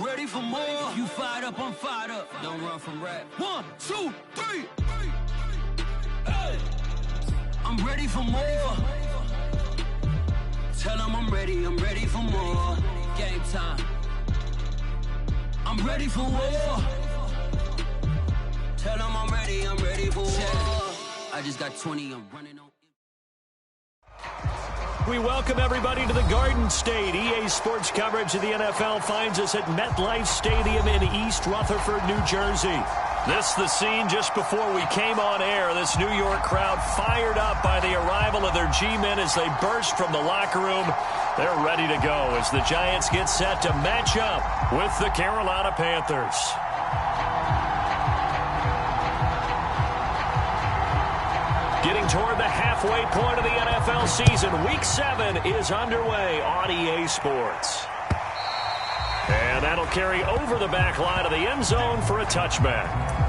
ready for more. You fired up, I'm fired up. Don't run from rap. 1, 2, 3. Hey. I'm ready for more. Tell them I'm ready for more. Game time. I'm ready for war. Tell them I'm ready for war. I just got 20, I'm running on. We welcome everybody to the Garden State. EA Sports coverage of the NFL finds us at MetLife Stadium in East Rutherford, New Jersey. This the scene just before we came on air. This New York crowd fired up by the arrival of their G-men as they burst from the locker room. They're ready to go as the Giants get set to match up with the Carolina Panthers. Getting toward the halfway point of the NFL season, Week 7 is underway on EA Sports. And that'll carry over the back line of the end zone for a touchback.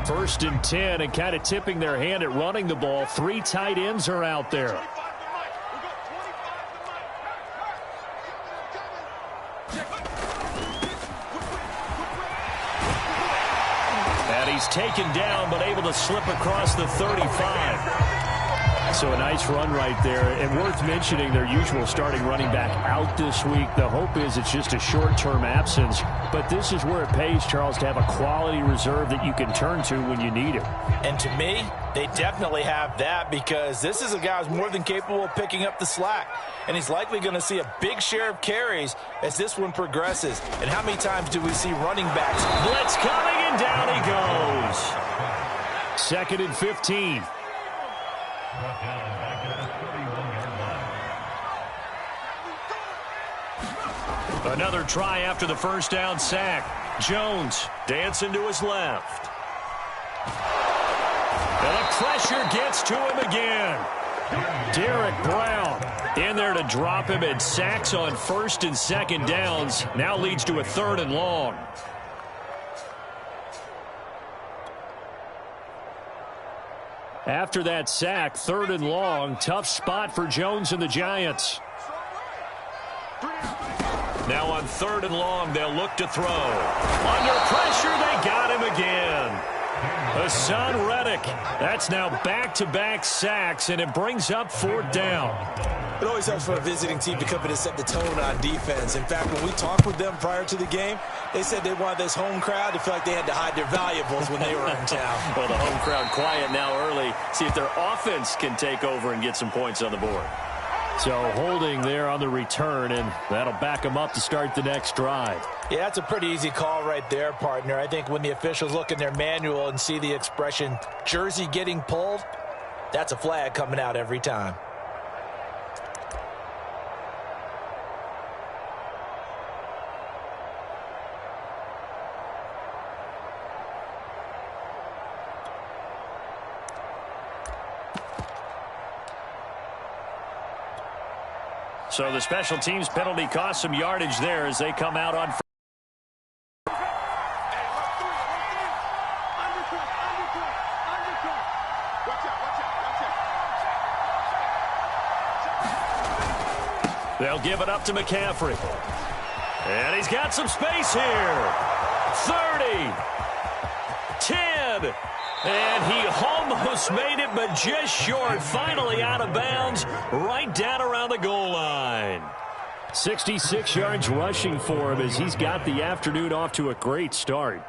First and 10, and kind of tipping their hand at running the ball. 3 tight ends are out there. And he's taken down, but able to slip across the 35. So a nice run right there, and worth mentioning their usual starting running back out this week. The hope is it's just a short-term absence, but this is where it pays, Charles, to have a quality reserve that you can turn to when you need it. And to me, they definitely have that, because this is a guy who's more than capable of picking up the slack, and he's likely going to see a big share of carries as this one progresses. And how many times do we see running backs? Blitz coming, and down he goes. 2nd and 15. Another try after the first down sack. Jones dancing to his left. And the pressure gets to him again. Derek Brown in there to drop him, and sacks on 1st and 2nd downs. Now leads to a 3rd and long. After that sack, 3rd and long. Tough spot for Jones and the Giants. Now on 3rd and long, they'll look to throw. Under pressure, they got him again. Hassan Reddick. That's now back-to-back sacks, and it brings up 4th down. It always helps for a visiting team to come in and set the tone on defense. In fact, when we talked with them prior to the game, they said they wanted this home crowd to feel like they had to hide their valuables when they were in town. Well, the home crowd quiet now early. See if their offense can take over and get some points on the board. So holding there on the return, and that'll back them up to start the next drive. Yeah, that's a pretty easy call right there, partner. I think when the officials look in their manual and see the expression, jersey getting pulled, that's a flag coming out every time. So the special teams penalty cost some yardage there as they come out on. They'll give it up to McCaffrey. And he's got some space here. 30. 10. And he almost made it, but just short. Finally out of bounds, right down around the goal line. 66 yards rushing for him as he's got the afternoon off to a great start.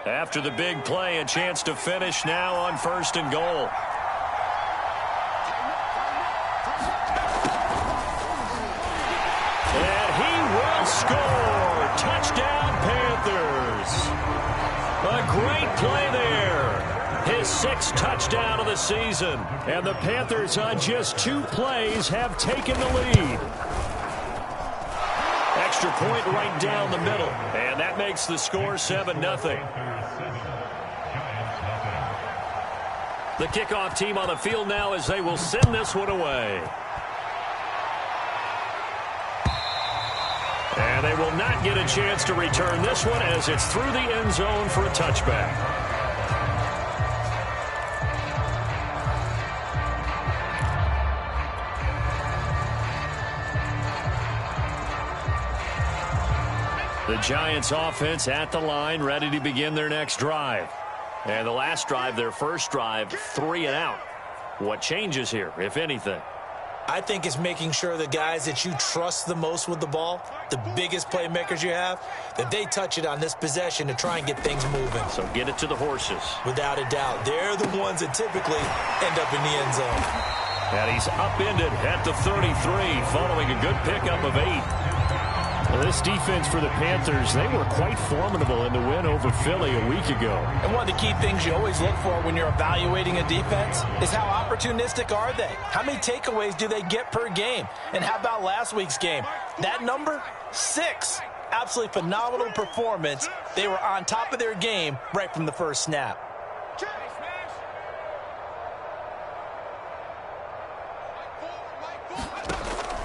After the big play, a chance to finish now on 1st and goal. And he will score. Touchdown, Panthers. A great play there. His 6th touchdown of the season. And the Panthers on just 2 plays have taken the lead. Extra point right down the middle. And that makes the score 7-0. The kickoff team on the field now as they will send this one away. And they will not get a chance to return this one as it's through the end zone for a touchback. The Giants offense at the line, ready to begin their next drive. And the last drive, their first drive, 3 and out. What changes here, if anything? I think it's making sure the guys that you trust the most with the ball, the biggest playmakers you have, that they touch it on this possession to try and get things moving. So get it to the horses. Without a doubt. They're the ones that typically end up in the end zone. And he's upended at the 33 following a good pickup of 8. Well, this defense for the Panthers, they were quite formidable in the win over Philly a week ago. And one of the key things you always look for when you're evaluating a defense is how opportunistic are they? How many takeaways do they get per game? And how about last week's game? That number, 6. Absolutely phenomenal performance. They were on top of their game right from the first snap.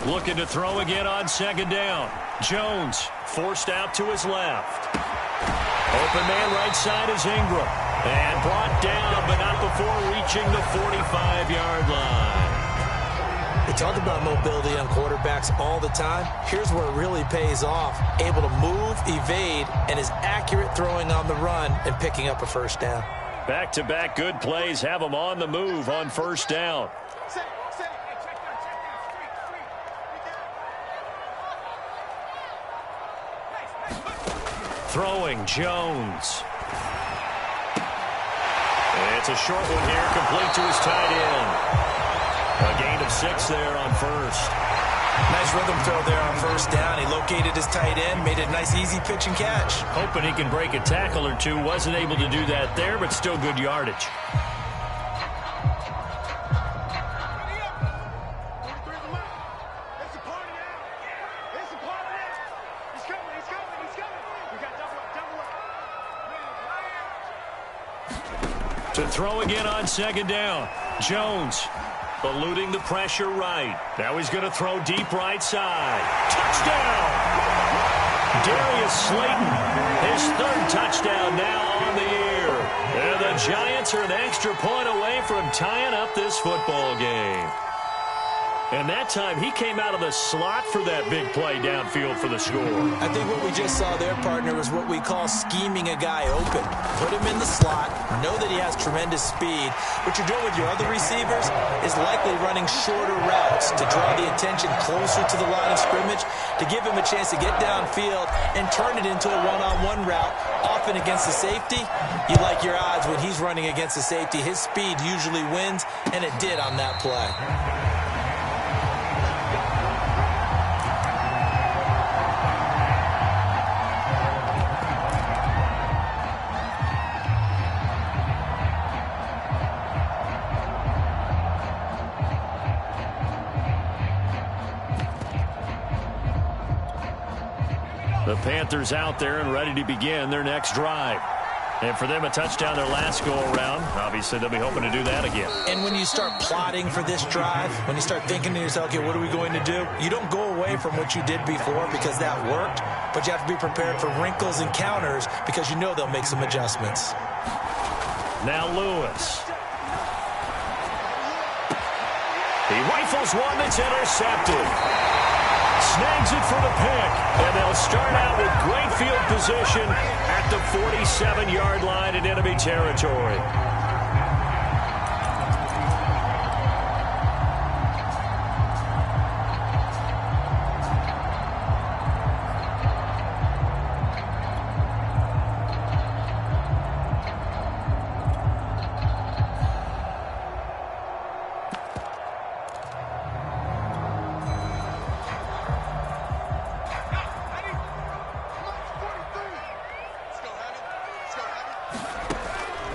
Looking to throw again on 2nd down. Jones forced out to his left. Open man right side is Ingram. And brought down, but not before reaching the 45-yard line. We talk about mobility on quarterbacks all the time. Here's where it really pays off. Able to move, evade, and is accurate throwing on the run and picking up a first down. Back-to-back good plays have them on the move on 1st down. Throwing, Jones. It's a short one here, complete to his tight end. A gain of 6 there on 1st. Nice rhythm throw there on 1st down. He located his tight end, made it a nice easy pitch and catch. Hoping he can break a tackle or two. Wasn't able to do that there, but still good yardage. To throw again on 2nd down. Jones eluding the pressure right. Now he's going to throw deep right side. Touchdown! Darius Slayton, his 3rd touchdown now on the year. And the Giants are an extra point away from tying up this football game. And that time, he came out of the slot for that big play downfield for the score. I think what we just saw there, partner, was what we call scheming a guy open. Put him in the slot, know that he has tremendous speed. What you're doing with your other receivers is likely running shorter routes to draw the attention closer to the line of scrimmage, to give him a chance to get downfield and turn it into a one-on-one route, often against the safety. You like your odds when he's running against the safety. His speed usually wins, and it did on that play. The Panthers out there and ready to begin their next drive. And for them, a touchdown their last go-around. Obviously, they'll be hoping to do that again. And when you start plotting for this drive, when you start thinking to yourself, okay, what are we going to do? You don't go away from what you did before because that worked, but you have to be prepared for wrinkles and counters because you know they'll make some adjustments. Now Lewis. He rifles one that's intercepted. Snags it for the pick, and they'll start out with great field position at the 47-yard line in enemy territory.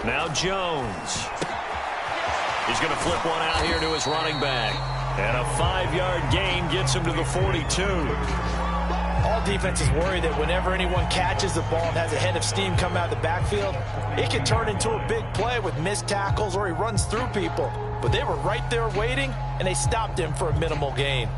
Now Jones. He's going to flip one out here to his running back. And a 5-yard gain gets him to the 42. All defenses worry that whenever anyone catches the ball and has a head of steam come out of the backfield, it can turn into a big play with missed tackles or he runs through people. But they were right there waiting, and they stopped him for a minimal gain.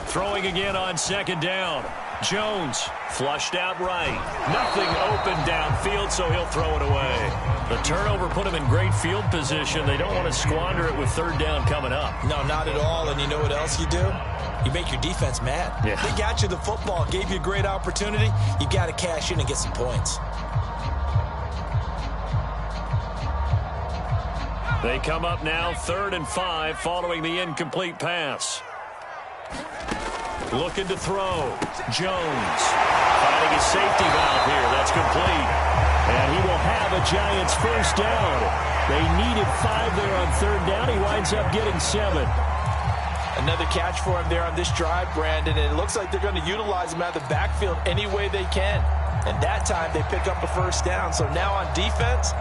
Throwing again on second down. Jones flushed out right. Nothing open downfield, so he'll throw it away. The turnover put him in great field position. They don't want to squander it with third down coming up. No, not at all. And you know what else you do? You make your defense mad. Yeah. They got you the football, gave you a great opportunity. You got to cash in and get some points. They come up now 3rd and 5 following the incomplete pass. Looking to throw. Jones finding his safety valve here. That's complete. And he will have a Giants first down. They needed 5 there on third down. He winds up getting 7. Another catch for him there on this drive, Brandon. And it looks like they're going to utilize him out of the backfield any way they can. And that time they pick up a first down. So now on defense,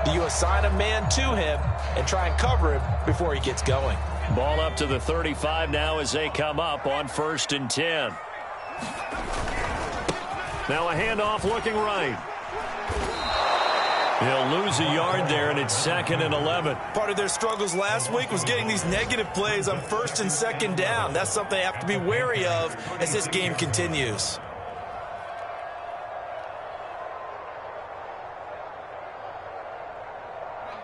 do you assign a man to him and try and cover him before he gets going? Ball up to the 35 now as they come up on 1st and 10. Now a handoff looking right. He'll lose a yard there, and it's 2nd and 11. Part of their struggles last week was getting these negative plays on 1st and 2nd down. That's something they have to be wary of as this game continues.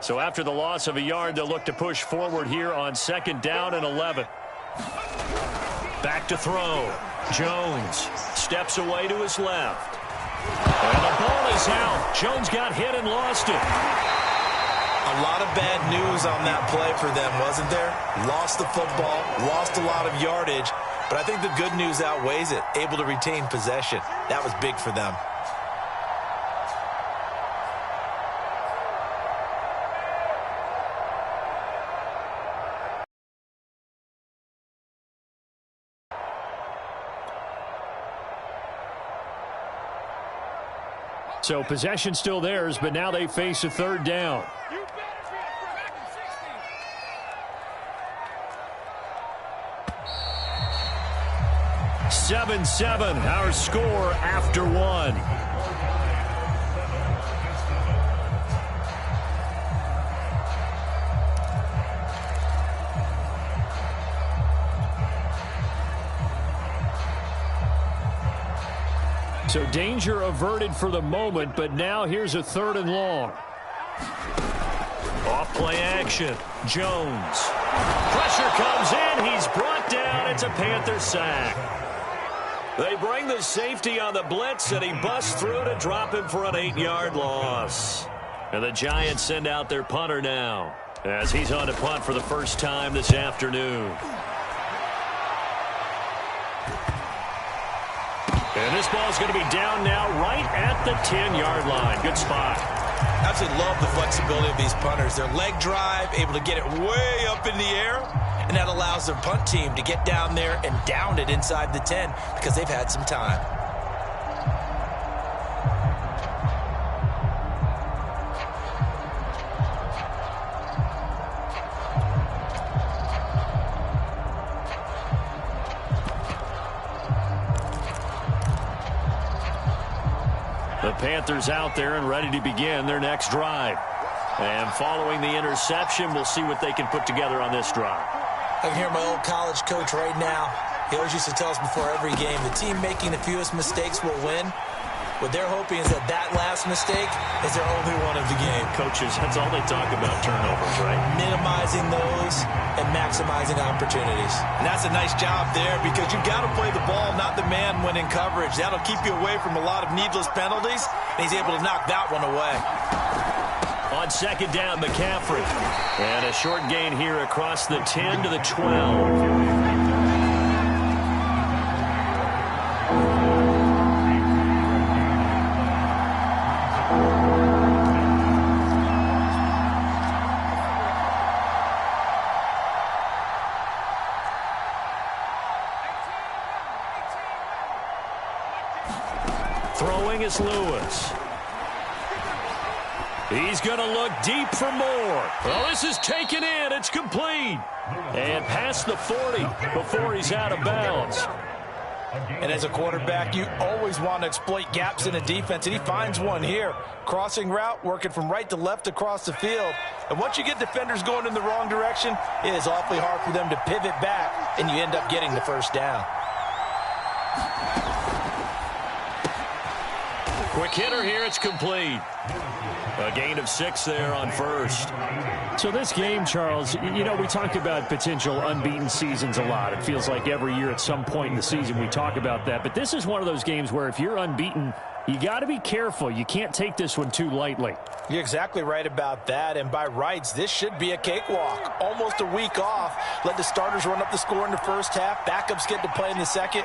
So after the loss of a yard, they'll look to push forward here on 2nd down and 11. Back to throw. Jones steps away to his left. And the ball is out. Jones got hit and lost it. A lot of bad news on that play for them, wasn't there? Lost the football, lost a lot of yardage, but I think the good news outweighs it. Able to retain possession. That was big for them. So possession still theirs, but now they face a 3rd down. (7-7) our score after 1. So danger averted for the moment, but now here's a 3rd and long. Off play action. Jones. Pressure comes in. He's brought down. It's a Panther sack. They bring the safety on the blitz, and he busts through to drop him for an 8-yard loss. And the Giants send out their punter now as he's on to punt for the first time this afternoon. And this ball is going to be down now right at the 10-yard line. Good spot. Absolutely love the flexibility of these punters. Their leg drive, able to get it way up in the air, and that allows their punt team to get down there and down it inside the 10 because they've had some time. The Panthers out there and ready to begin their next drive. And following the interception, we'll see what they can put together on this drive. I can hear my old college coach right now. He always used to tell us before every game, the team making the fewest mistakes will win. What they're hoping is that that last mistake is their only one of the game. Coaches, that's all they talk about, turnovers, right? Minimizing those and maximizing opportunities. And that's a nice job there because you've got to play the ball, not the man when in coverage. That'll keep you away from a lot of needless penalties, and he's able to knock that one away. On 2nd down, McCaffrey. And a short gain here across the 10 to the 12. is Lewis. He's going to look deep for more. Well, this is taken in. It's complete. And past the 40 before he's out of bounds. And as a quarterback, you always want to exploit gaps in a defense, and he finds one here. Crossing route, working from right to left across the field. And once you get defenders going in the wrong direction, it is awfully hard for them to pivot back, and you end up getting the first down. Quick hitter here, it's complete. A gain of 6 there on first. So this game, Charles, you know, we talk about potential unbeaten seasons a lot. It feels like every year at some point in the season we talk about that. But this is one of those games where if you're unbeaten, you got to be careful. You can't take this one too lightly. You're exactly right about that, and by rights, this should be a cakewalk. Almost a week off. Let the starters run up the score in the first half. Backups get to play in the second.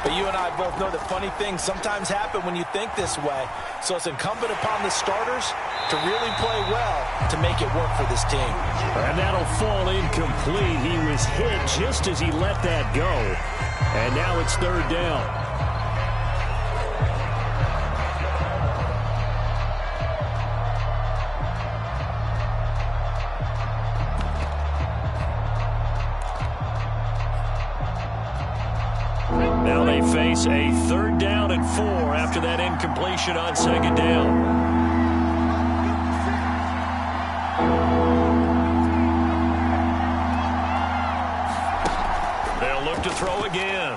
But you and I both know that funny things sometimes happen when you think this way. So it's incumbent upon the starters to really play well to make it work for this team. And that'll fall incomplete. He was hit just as he let that go. And now it's third down. Now they face a third down and 4 after that incompletion on second down. They'll look to throw again.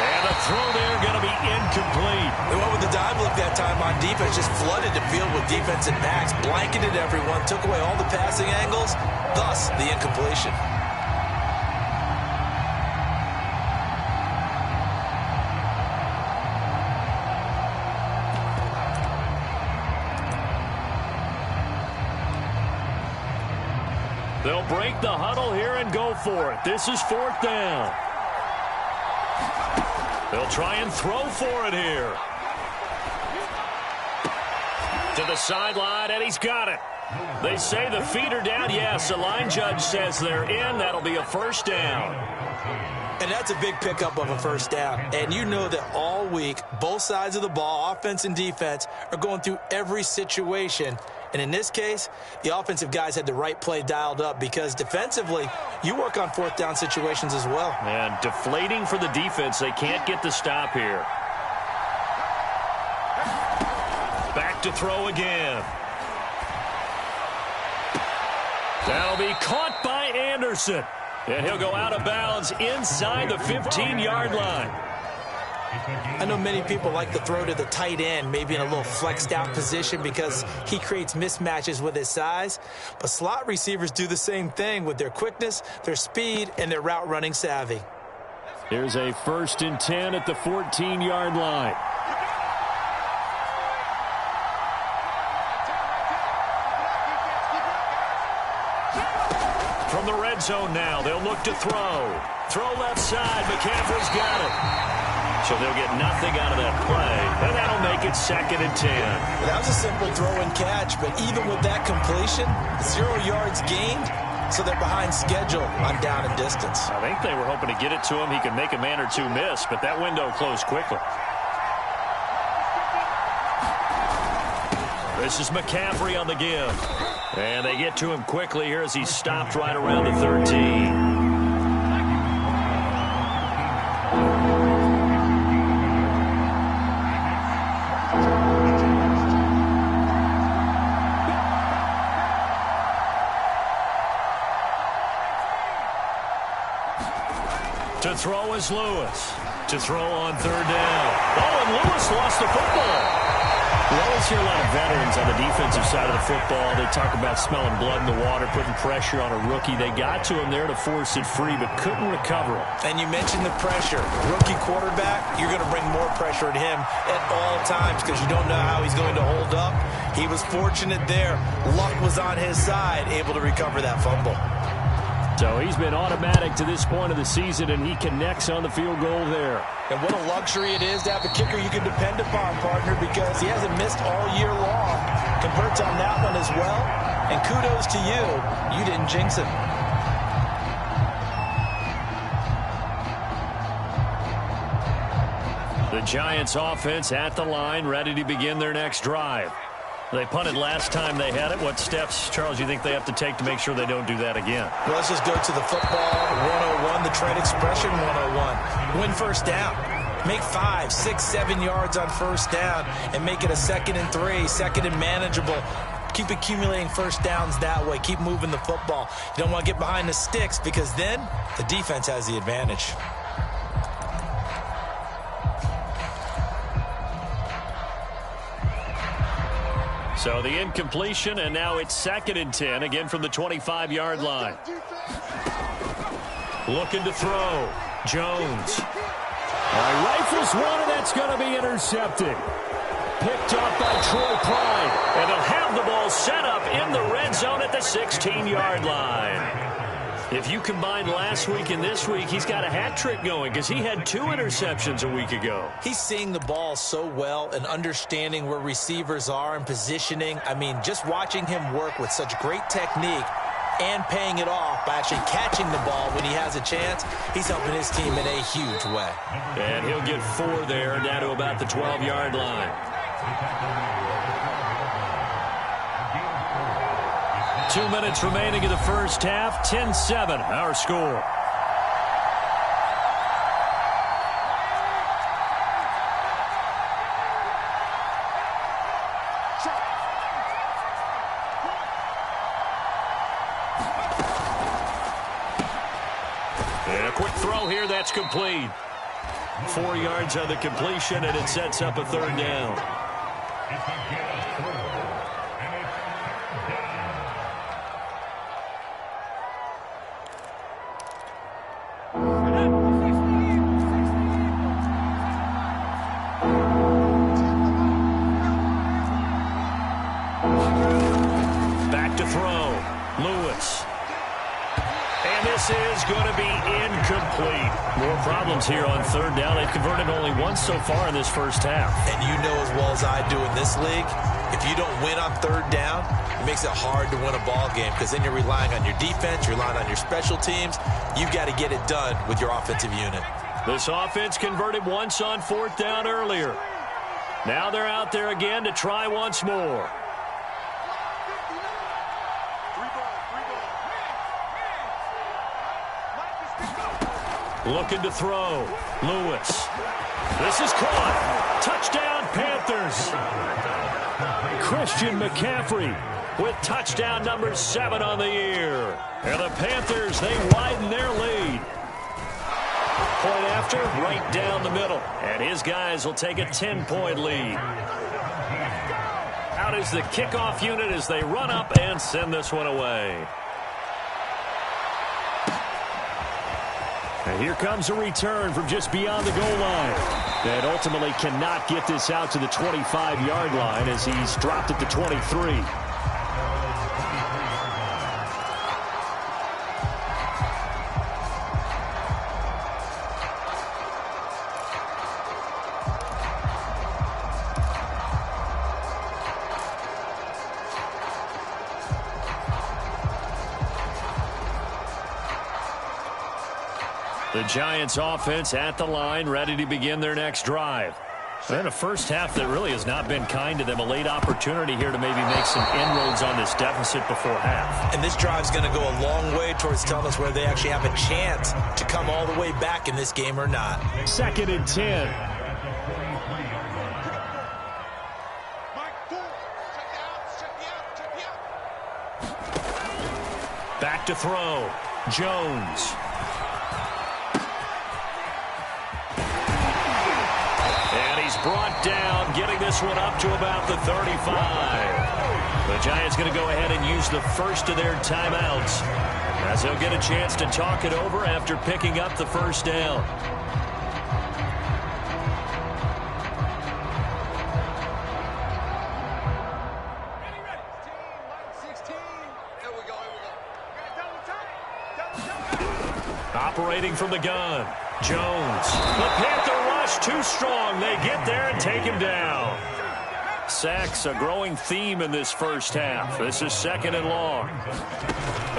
And a throw there going to be incomplete. They went with the dive look that time on defense, just flooded the field with defensive backs, blanketed everyone, took away all the passing angles, thus the incompletion. They'll break the huddle here and go for it. This is fourth down. They'll try and throw for it here. To the sideline, and he's got it. They say the feet are down. Yes, the line judge says they're in. That'll be a first down. And that's a big pickup of a first down. And you know that all week, both sides of the ball, offense and defense, are going through every situation. And in this case, the offensive guys had the right play dialed up because defensively, you work on fourth down situations as well. And deflating for the defense. They can't get the stop here. Back to throw again. That'll be caught by Anderson. And he'll go out of bounds inside the 15-yard line. I know many people like to throw to the tight end, maybe in a little flexed out position because he creates mismatches with his size. But slot receivers do the same thing with their quickness, their speed, and their route running savvy. There's a 1st and 10 at the 14-yard line. From the red zone now, they'll look to throw. Throw left side. McCaffrey's got it. So they'll get nothing out of that play, and that'll make it 2nd and 10. That was a simple throw and catch, but even with that completion, 0 yards gained, so they're behind schedule on down and distance. I think they were hoping to get it to him. He could make a man or two miss, but that window closed quickly. This is McCaffrey on the give. And they get to him quickly here as he's stopped right around the 13. To throw is Lewis. To throw on third down. Oh, and Lewis lost the football. We always hear a lot of veterans on the defensive side of the football. They talk about smelling blood in the water, putting pressure on a rookie. They got to him there to force it free, but couldn't recover it. And you mentioned the pressure. Rookie quarterback, you're going to bring more pressure at him at all times because you don't know how he's going to hold up. He was fortunate there. Luck was on his side, able to recover that fumble. So he's been automatic to this point of the season, and he connects on the field goal there. And what a luxury it is to have a kicker you can depend upon, partner, because he hasn't missed all year long. Converts on that one as well. And kudos to you. You didn't jinx it. The The Giants offense at the line, ready to begin their next drive. They punted last time they had it. What steps, Charles, you think they have to take to make sure they don't do that again? Well, let's just go to the football 101, the trade expression 101. Win first down. Make 5, 6, 7 yards on first down and make it a 2nd and 3, 2nd and manageable. Keep accumulating first downs that way. Keep moving the football. You don't want to get behind the sticks because then the defense has the advantage. So the incompletion, and now it's 2nd and 10, again from the 25-yard line. Looking to throw. Jones. Rifles one, and that's going to be intercepted. Picked up by Troy Pride. And they'll have the ball set up in the red zone at the 16-yard line. If you combine last week and this week, he's got a hat trick going because he had 2 interceptions a week ago. He's seeing the ball so well and understanding where receivers are and positioning. I mean, just watching him work with such great technique and paying it off by actually catching the ball when he has a chance, he's helping his team in a huge way. And he'll get 4 there, down to about the 12-yard line. 2 minutes remaining in the first half. 10-7, our score. And a quick throw here, that's complete. 4 yards on the completion, and it sets up a 3rd down. Back to throw. Lewis. And this is going to be incomplete. More problems here on 3rd down. They've converted only once so far in this first half. And you know as well as I do in this league, if you don't win on 3rd down, it makes it hard to win a ball game because then you're relying on your defense, you're relying on your special teams. You've got to get it done with your offensive unit. This offense converted once on 4th down earlier. Now they're out there again to try once more. Looking to throw. Lewis. This is caught. Touchdown, Panthers. Christian McCaffrey with touchdown number 7 on the year. And the Panthers, they widen their lead. Point after, right down the middle. And his guys will take a 10-point lead. Out is the kickoff unit as they run up and send this one away. And here comes a return from just beyond the goal line. That ultimately cannot get this out to the 25-yard line as he's dropped at the 23. The Giants offense at the line, ready to begin their next drive. And a first half that really has not been kind to them. A late opportunity here to maybe make some inroads on this deficit before half. And this drive's going to go a long way towards telling us whether they actually have a chance to come all the way back in this game or not. 2nd and 10. Back to throw. Jones. Brought down, getting this one up to about the 35. The Giants going to go ahead and use the first of their timeouts as they'll get a chance to talk it over after picking up the first down. Operating from the gun, Jones. The Panther rush too strong. They get there and take him down. Sacks a growing theme in this first half. This is 2nd and long.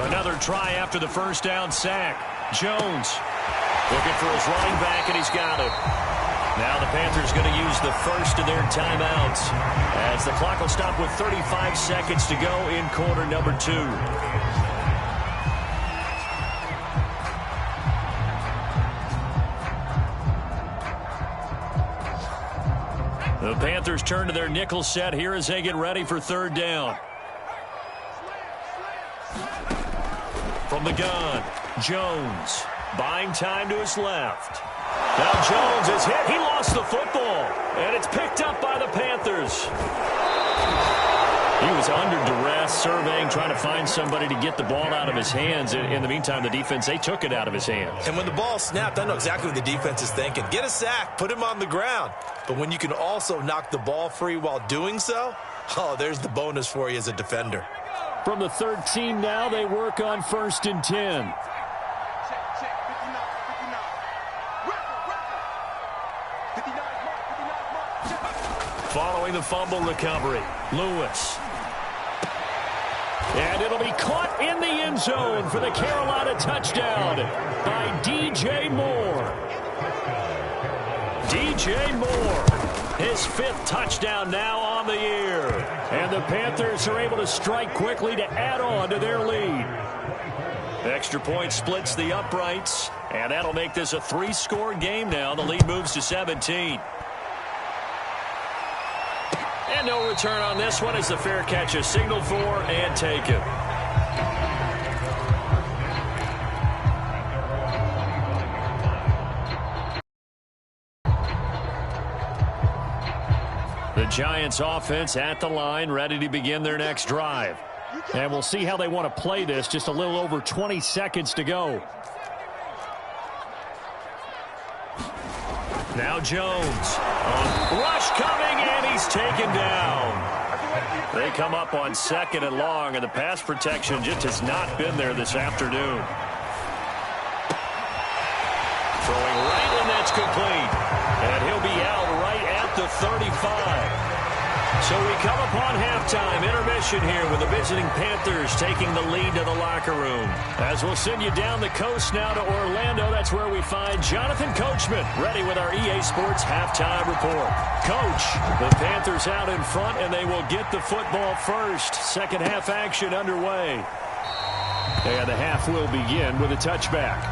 Another try after the first down sack. Jones looking for his running back, and he's got it. Now the Panthers going to use the first of their timeouts as the clock will stop with 35 seconds to go in quarter number 2. The Panthers turn to their nickel set here as they get ready for third down. From the gun, Jones buying time to his left. Now Jones is hit. He lost the football, and it's picked up by the Panthers. He was under duress, surveying, trying to find somebody to get the ball out of his hands. In the meantime, the defense, they took it out of his hands. And when the ball snapped, I know exactly what the defense is thinking. Get a sack, put him on the ground. But when you can also knock the ball free while doing so, oh, there's the bonus for you as a defender. From the 13 now, they work on 1st and 10. Following the fumble recovery, Lewis. And it'll be caught in the end zone for the Carolina touchdown by DJ Moore. DJ Moore, his 5th touchdown now on the year. And the Panthers are able to strike quickly to add on to their lead. Extra point splits the uprights, and that'll make this a 3-score game now. The lead moves to 17. And no return on this one as the fair catch is signaled for and taken. The Giants offense at the line, ready to begin their next drive. And we'll see how they want to play this. Just a little over 20 seconds to go. Now Jones. Rush coming, and he's taken down. They come up on 2nd and long, and the pass protection just has not been there this afternoon. Throwing right, and that's complete. And he'll be out right at the 35. So we come upon halftime intermission here with the visiting Panthers taking the lead to the locker room. As we'll send you down the coast now to Orlando, that's where we find Jonathan Coachman ready with our EA Sports halftime report. Coach, the Panthers out in front, and they will get the football first. Second half action underway. And the half will begin with a touchback.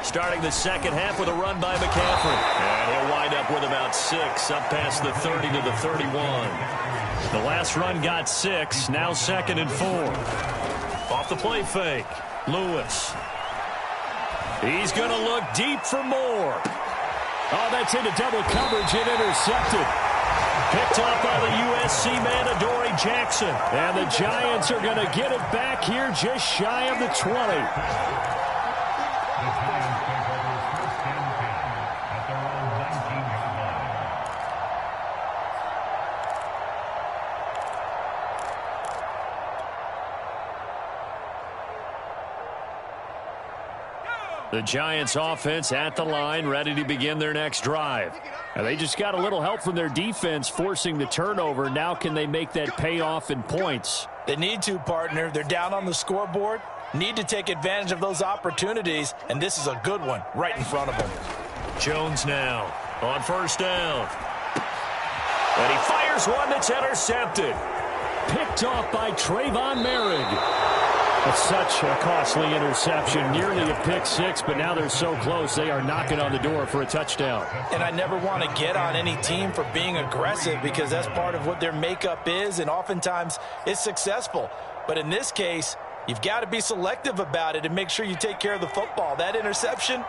Starting the second half with a run by McCaffrey. And he'll wind up with about 6, up past the 30 to the 31. The last run got 6, now 2nd and 4. Off the play fake, Lewis. He's going to look deep for more. Oh, that's into double coverage and intercepted. Picked off by the USC man, Adoree Jackson. And the Giants are going to get it back here just shy of the 20. The Giants offense at the line, ready to begin their next drive. And they just got a little help from their defense forcing the turnover. Now can they make that pay off in points? They need to, partner. They're down on the scoreboard. Need to take advantage of those opportunities, and this is a good one right in front of them. Jones now on 1st down. And he fires one that's intercepted. Picked off by Trayvon Merrick. It's such a costly interception, nearly a pick 6, but now they're so close they are knocking on the door for a touchdown. And I never want to get on any team for being aggressive because that's part of what their makeup is, and oftentimes it's successful. But in this case, you've got to be selective about it and make sure you take care of the football. That interception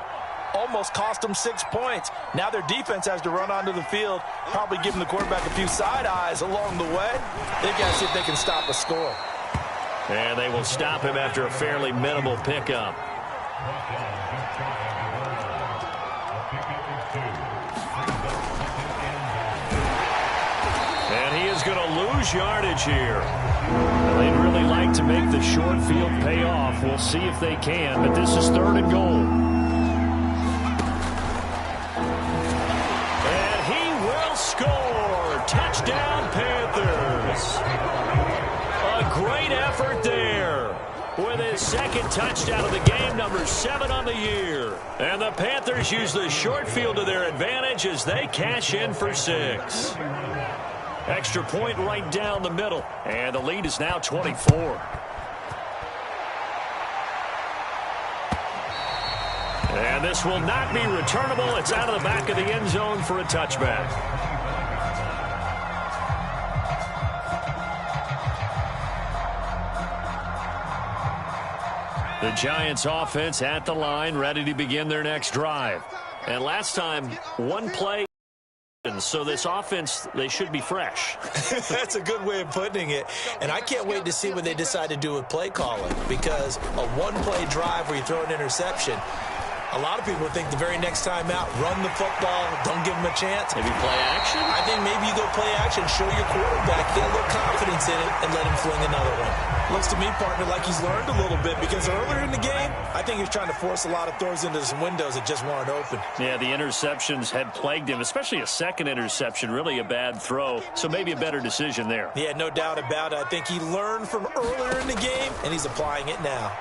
almost cost them 6 points. Now their defense has to run onto the field, probably giving the quarterback a few side eyes along the way. They've got to see if they can stop a score. And they will stop him after a fairly minimal pickup. And he is going to lose yardage here. They'd really like to make the short field pay off. We'll see if they can, but this is 3rd and goal. And he will score. Touchdown, Panthers. effort there with his second touchdown of the game, number 7 on the year. And the Panthers use the short field to their advantage as they cash in for 6. Extra point right down the middle, and the lead is now 24. And this will not be returnable. It's out of the back of the end zone for a touchback. The Giants offense at the line, ready to begin their next drive. And last time, one play. So this offense, they should be fresh. That's a good way of putting it. And I can't wait to see what they decide to do with play calling, because a one-play drive where you throw an interception, a lot of people think the very next time out, run the football, don't give them a chance. Maybe play action? I think maybe you go play action, show your quarterback, get a little confidence in it, and let him fling another one. Looks to me, partner, like he's learned a little bit, because earlier in the game, I think he was trying to force a lot of throws into some windows that just weren't open. Yeah, the interceptions had plagued him, especially a second interception, really a bad throw. So maybe a better decision there. Yeah, no doubt about it. I think he learned from earlier in the game, and he's applying it now.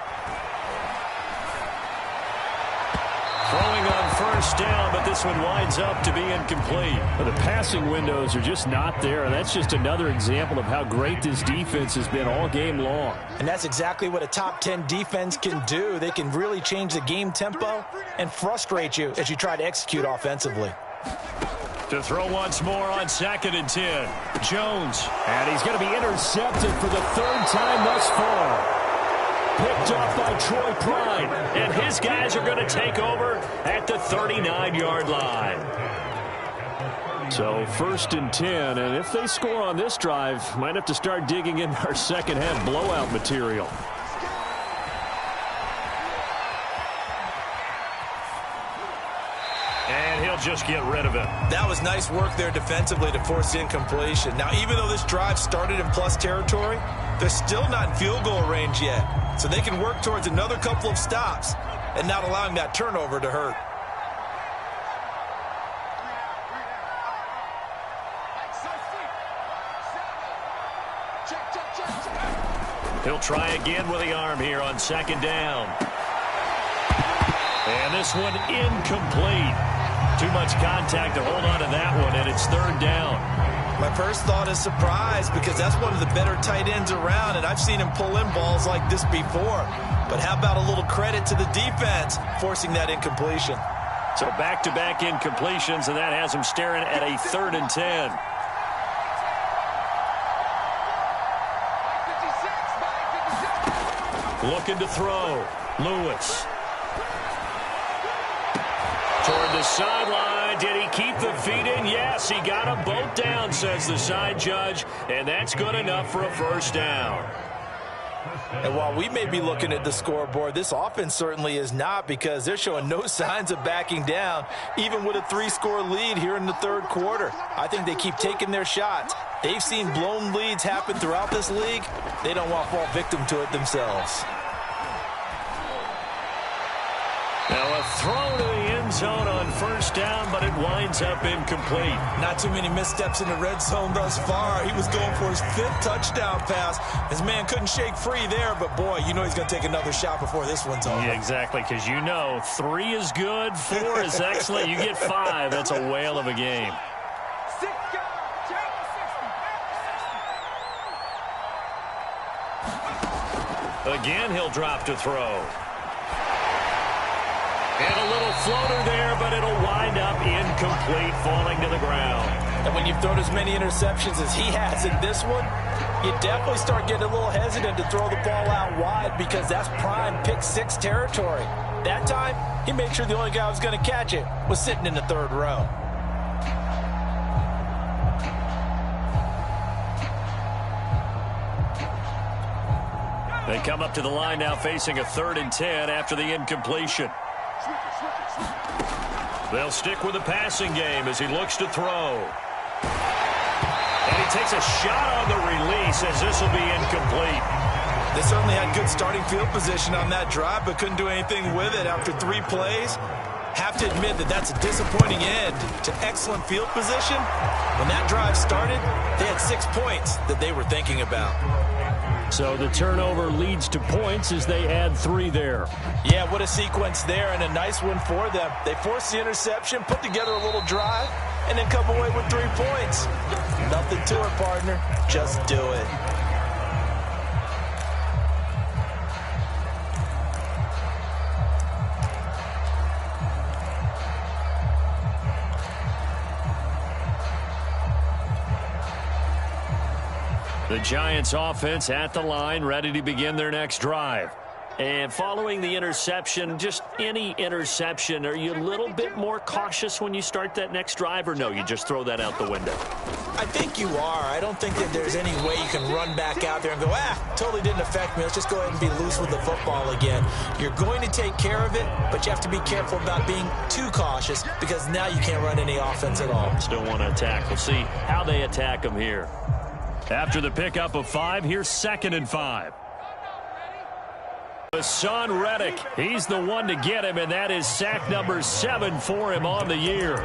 Throwing on first down, but this one winds up to be incomplete. Well, the passing windows are just not there, and that's just another example of how great this defense has been all game long. And that's exactly what a top 10 defense can do. They can really change the game tempo and frustrate you as you try to execute offensively. To throw once more on 2nd and 10. Jones. And he's going to be intercepted for the 3rd time thus far. Picked off by Troy Pride. And his guys are going to take over at the 39-yard line. So 1st and 10, and if they score on this drive, might have to start digging in our second half blowout material. And he'll just get rid of it. That was nice work there defensively to force the incompletion. Now, even though this drive started in plus territory, they're still not in field goal range yet. So they can work towards another couple of stops and not allowing that turnover to hurt. He'll try again with the arm here on 2nd down. And this one incomplete. Too much contact to hold on to that one, and it's 3rd down. My first thought is surprise, because that's one of the better tight ends around, and I've seen him pull in balls like this before. But how about a little credit to the defense forcing that incompletion? So back-to-back incompletions, and that has him staring at a 3rd and 10. Looking to throw. Lewis. Toward the sideline. Did he keep the feet in? Yes, he got them both down, says the side judge, and that's good enough for a 1st down. And while we may be looking at the scoreboard, this offense certainly is not, because they're showing no signs of backing down, even with a 3-score lead here in the 3rd quarter. I think they keep taking their shots. They've seen blown leads happen throughout this league. They don't want to fall victim to it themselves. Now a throw to the end zone on 1st down, but it winds up incomplete. Not too many missteps in the red zone thus far. He was going for his 5th touchdown pass. His man couldn't shake free there, but boy, you know he's going to take another shot before this one's over. Yeah, exactly, because you know 3 is good, 4 is excellent. You get 5, that's a whale of a game. Again, he'll drop to throw. And a little floater there, but it'll wind up incomplete, falling to the ground. And when you've thrown as many interceptions as he has in this one, you definitely start getting a little hesitant to throw the ball out wide, because that's prime pick 6 territory. That time, he made sure the only guy who was going to catch it was sitting in the 3rd row. They come up to the line now facing a 3rd and 10 after the incompletion. They'll stick with the passing game as he looks to throw. And he takes a shot on the release as this will be incomplete. They certainly had good starting field position on that drive, but couldn't do anything with it after 3 plays. Have to admit that that's a disappointing end to excellent field position. When that drive started, they had 6 points that they were thinking about. So the turnover leads to points as they add 3 there. Yeah, what a sequence there, and a nice one for them. They force the interception, put together a little drive, and then come away with 3 points. Nothing to it, partner. Just do it. The Giants offense at the line, ready to begin their next drive. And following the interception, just any interception, are you a little bit more cautious when you start that next drive, or no, you just throw that out the window? I think you are. I don't think that there's any way you can run back out there and go, totally didn't affect me. Let's just go ahead and be loose with the football again. You're going to take care of it, but you have to be careful about being too cautious because now you can't run any offense at all. Still want to attack. We'll see how they attack them here. After the pickup of 5, here's 2nd and 5. Hassan Reddick, he's the one to get him, and that is sack number 7 for him on the year.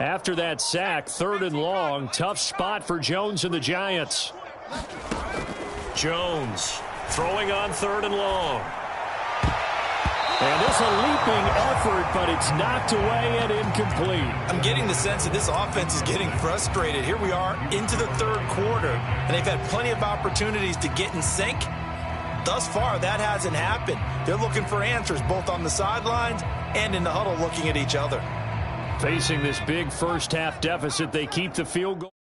After that sack, 3rd and long, tough spot for Jones and the Giants. Jones throwing on 3rd and long. And it's a leaping effort, but it's knocked away and incomplete. I'm getting the sense that this offense is getting frustrated. Here we are into the 3rd quarter, and they've had plenty of opportunities to get in sync. Thus far, that hasn't happened. They're looking for answers both on the sidelines and in the huddle looking at each other. Facing this big first-half deficit, they keep the field goal.